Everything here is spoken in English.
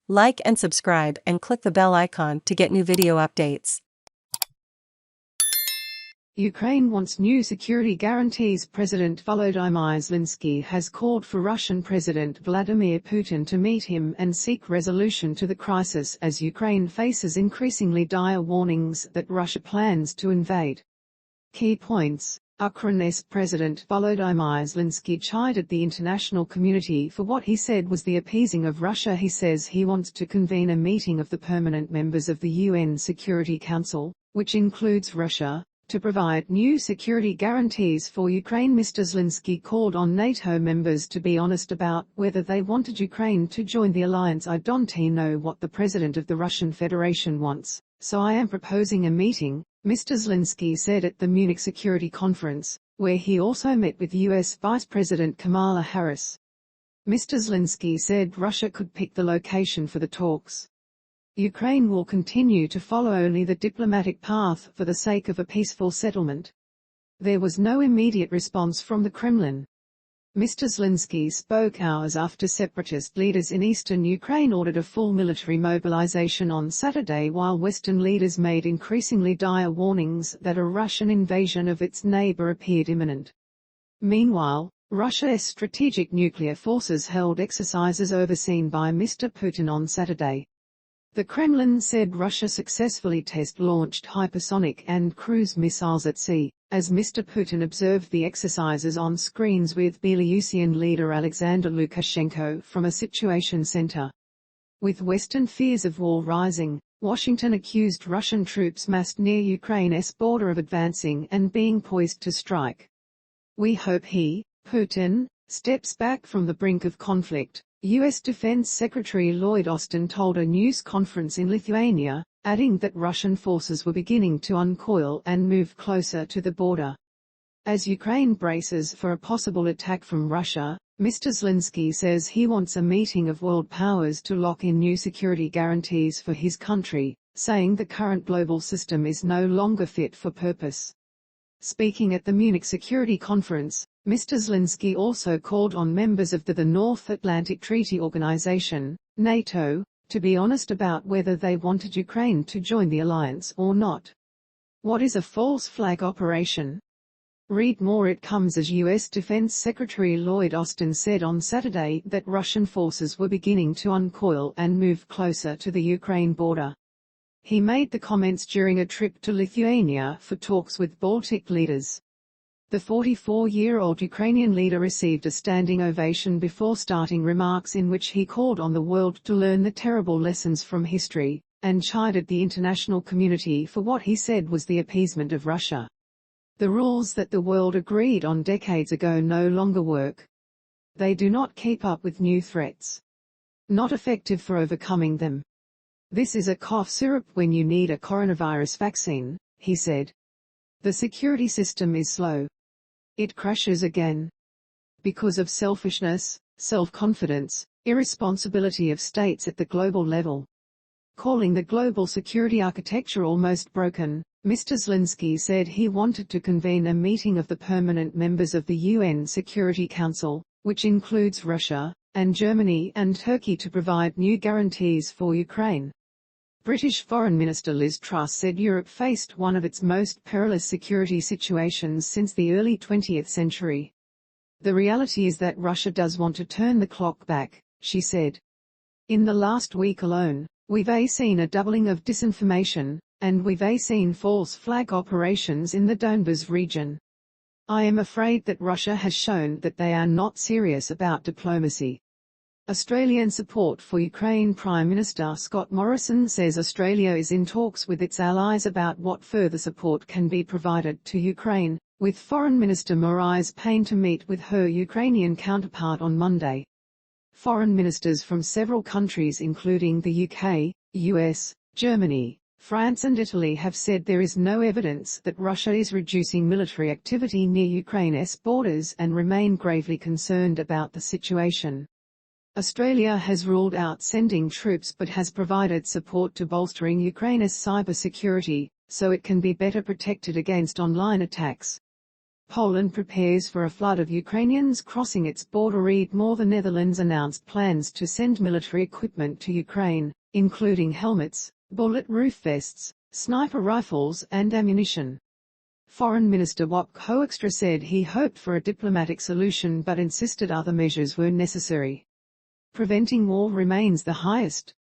Like and subscribe and click the bell icon to get new video updates. Ukraine wants new security guarantees. President Volodymyr Zelenskyy has called for Russian President Vladimir Putin to meet him and seek resolution to the crisis as Ukraine faces increasingly dire warnings that Russia plans to invade. Key points. UkraineMr President Volodymyr Zelenskyy chided the international community for what he said was the appeasing of Russia. He says he wants to convene a meeting of the permanent members of the UN Security Council, which includes Russia, to provide new security guarantees for Ukraine. Mr Zelenskyy called on NATO members to be honest about whether they wanted Ukraine to join the alliance. I don't know what the President of the Russian Federation wants, so I am proposing a meeting, Mr Zelenskyy said at the Munich Security Conference, where he also met with US Vice President Kamala Harris. Mr Zelenskyy said Russia could pick the location for the talks. Ukraine will continue to follow only the diplomatic path for the sake of a peaceful settlement. There was no immediate response from the Kremlin. Mr Zelenskyy spoke hours after separatist leaders in eastern Ukraine ordered a full military mobilization on Saturday, while Western leaders made increasingly dire warnings that a Russian invasion of its neighbour appeared imminent. Meanwhile, Russia's strategic nuclear forces held exercises overseen by Mr Putin on Saturday. The Kremlin said Russia successfully test-launched hypersonic and cruise missiles at sea, as Mr Putin observed the exercises on screens with Belarusian leader Alexander Lukashenko from a situation center. With Western fears of war rising, Washington accused Russian troops massed near Ukraine's border of advancing and being poised to strike. We hope he, Putin, steps back from the brink of conflict, U.S. Defense Secretary Lloyd told a news conference in Lithuania, adding that Russian forces were beginning to uncoil and move closer to the border. As Ukraine braces for a possible attack from Russia, Mr Zelenskyy says he wants a meeting of world powers to lock in new security guarantees for his country, saying the current global system is no longer fit for purpose. Speaking at the Munich Security Conference, Mr Zelenskyy also called on members of the North Atlantic Treaty Organization, NATO, to be honest about whether they wanted Ukraine to join the alliance or not. What is a false flag operation? Read more. It comes as U.S. Defense Secretary Lloyd said on Saturday that Russian forces were beginning to uncoil and move closer to the Ukraine border. He made the comments during a trip to Lithuania for talks with Baltic leaders. The 44-year-old Ukrainian leader received a standing ovation before starting remarks in which he called on the world to learn the terrible lessons from history, and chided the international community for what he said was the appeasement of Russia. The rules that the world agreed on decades ago no longer work. They do not keep up with new threats. Not effective for overcoming them. This is a cough syrup when you need a coronavirus vaccine, he said. The security system is slow. It crashes again. Because of selfishness, self-confidence, irresponsibility of states at the global level. Calling the global security architecture almost broken, Mr Zelenskyy said he wanted to convene a meeting of the permanent members of the UN Security Council, which includes Russia, and Germany and Turkey, to provide new guarantees for Ukraine. British Foreign Minister Liz Truss said Europe faced one of its most perilous security situations since the early 20th century. The reality is that Russia does want to turn the clock back, she said. In the last week alone, we've seen a doubling of disinformation, and we've seen false flag operations in the Donbas region. I am afraid that Russia has shown that they are not serious about diplomacy. Australian support for Ukraine. Prime Minister Scott Morrison says Australia is in talks with its allies about what further support can be provided to Ukraine, with Foreign Minister Marise Payne to meet with her Ukrainian counterpart on Monday. Foreign ministers from several countries including the UK, US, Germany, France and Italy have said there is no evidence that Russia is reducing military activity near Ukraine's borders and remain gravely concerned about the situation. Australia has ruled out sending troops but has provided support to bolstering Ukraine's cyber security, so it can be better protected against online attacks. Poland prepares for a flood of Ukrainians crossing its border. Read more. The Netherlands announced plans to send military equipment to Ukraine, including helmets, bullet-proof vests, sniper rifles and ammunition. Foreign Minister Wop Hoekstra said he hoped for a diplomatic solution but insisted other measures were necessary. Preventing war remains the highest